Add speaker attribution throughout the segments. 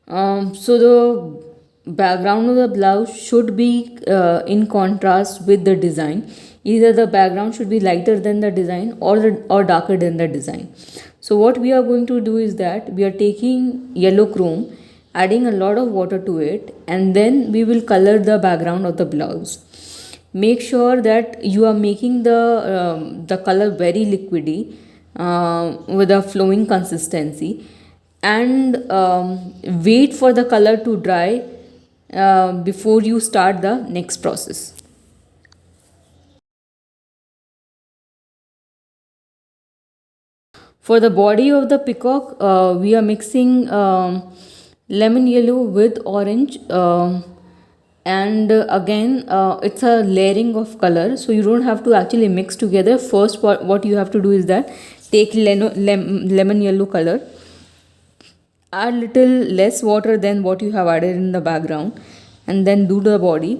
Speaker 1: So the background of the blouse should be in contrast with the design. Either the background should be lighter than the design, or darker than the design. So what we are going to do is that we are taking yellow chrome, adding a lot of water to it, and then we will color the background of the blouse. Make sure that you are making the color very liquidy, with a flowing consistency, and wait for the color to dry before you start the next process. For the body of the peacock, we are mixing lemon yellow with orange, and again, it's a layering of color, so you don't have to actually mix together. First, what you have to do is that take lemon yellow color, add little less water than what you have added in the background, and then do the body.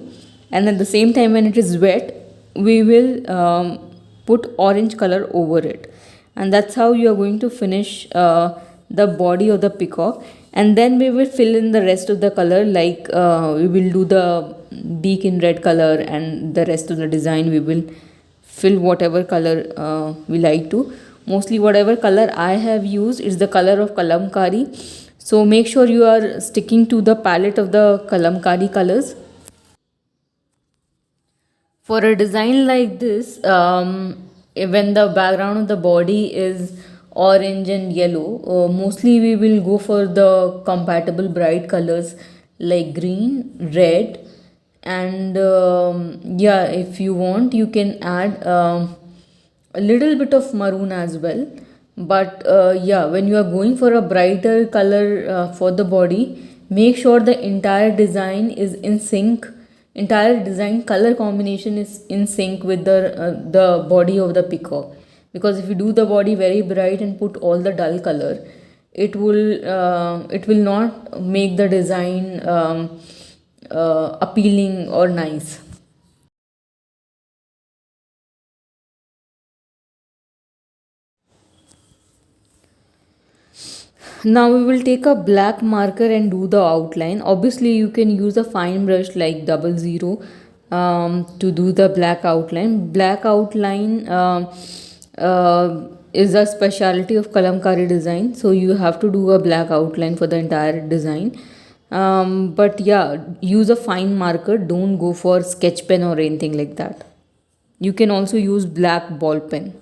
Speaker 1: And at the same time, when it is wet, we will put orange color over it, and that's how you are going to finish the body of the peacock. And then we will fill in the rest of the color, like we will do the beak in red color, and the rest of the design we will fill whatever color we like to. Mostly whatever color I have used is the color of kalamkari, so make sure you are sticking to the palette of the kalamkari colors. For a design like this, when the background of the body is orange and yellow, mostly we will go for the compatible bright colors like green, red, and yeah, if you want, you can add a little bit of maroon as well. But yeah, when you are going for a brighter color for the body, make sure the entire design is in sync. Entire design color combination is in sync with the body of the peacock, because if you do the body very bright and put all the dull color, it will not make the design appealing or nice. Now we will take a black marker and do the outline. Obviously, you can use a fine brush like 00 to do the black outline. Black outline is a specialty of kalamkari design, so you have to do a black outline for the entire design. But yeah, use a fine marker. Don't go for sketch pen or anything like that. You can also use black ball pen.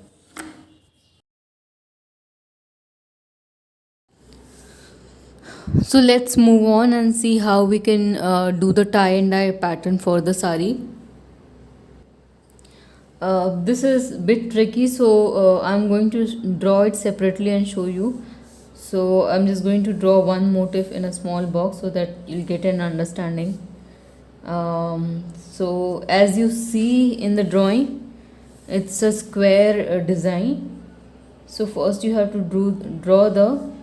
Speaker 1: So let's move on and see how we can do the tie and dye pattern for the sari. This is a bit tricky, so I'm going to draw it separately and show you. So I'm just going to draw one motif in a small box so that you'll get an understanding. So as you see in the drawing, it's a square design. So first you have to draw the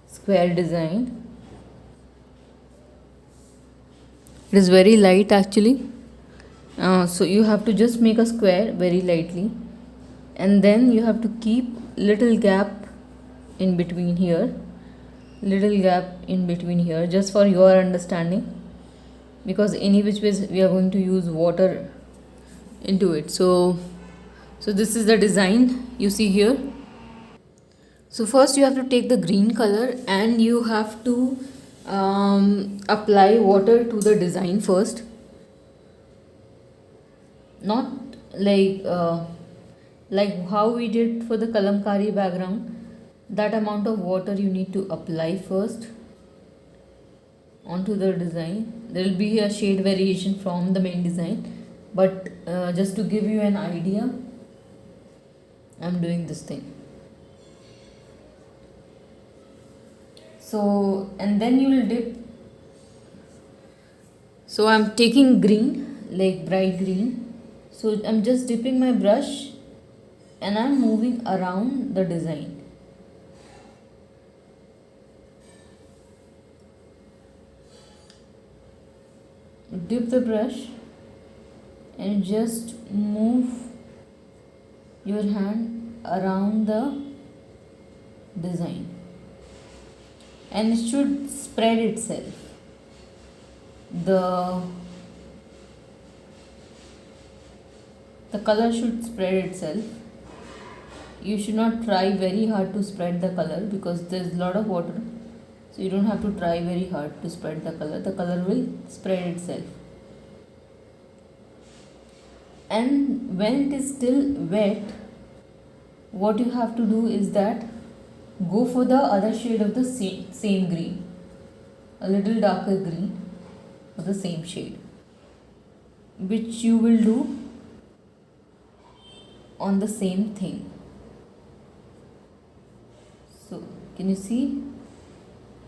Speaker 1: square design. It is very light actually. So you have to just make a square very lightly, and then you have to keep little gap in between here, little gap in between here, just for your understanding, because any which ways we are going to use water into it. So this is the design you see here. So first you have to take the green color and you have to apply water to the design first. Not like like how we did for the kalamkari background. That amount of water you need to apply first onto the design. There will be a shade variation from the main design, but just to give you an idea, I'm doing this thing. So and then you will dip. So I'm taking green, like bright green. So I'm just dipping my brush and I'm moving around the design. Dip the brush and just move your hand around the design. and it should spread itself. The the color should spread itself. You should not try very hard to spread the color because there's a lot of water, so you don't have to try very hard to spread the color will spread itself. And when it is still wet, what you have to do is that go for the other shade of the same green, a little darker green for the same shade, which you will do on the same thing. So can you see,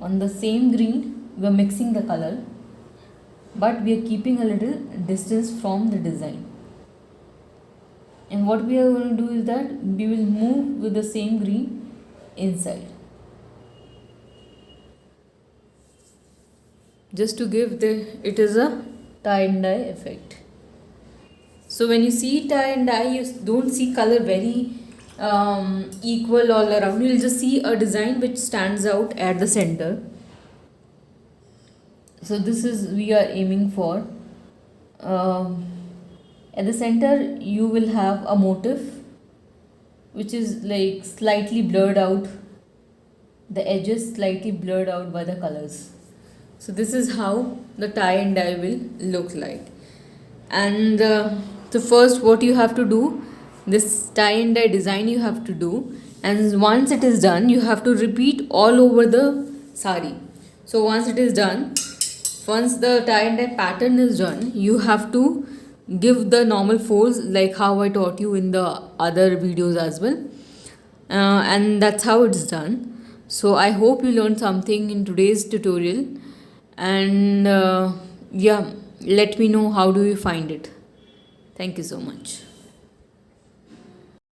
Speaker 1: on the same green we are mixing the color, but we are keeping a little distance from the design. And what we are going to do is that we will move with the same green inside, just to give it is a tie and dye effect. So when you see tie and dye, you don't see color very equal all around. You will just see a design which stands out at the center. So this is we are aiming for. At the center you will have a motif which is like slightly blurred out, the edges slightly blurred out by the colors. So this is how the tie and dye will look like. And so first what you have to do, this tie and dye design you have to do, and once it is done you have to repeat all over the sari. So once it is done, once the tie and dye pattern is done, you have to give the normal folds like how I taught you in the other videos as well, and that's how it's done. So I hope you learned something in today's tutorial, and yeah, let me know how do you find it. Thank you so much.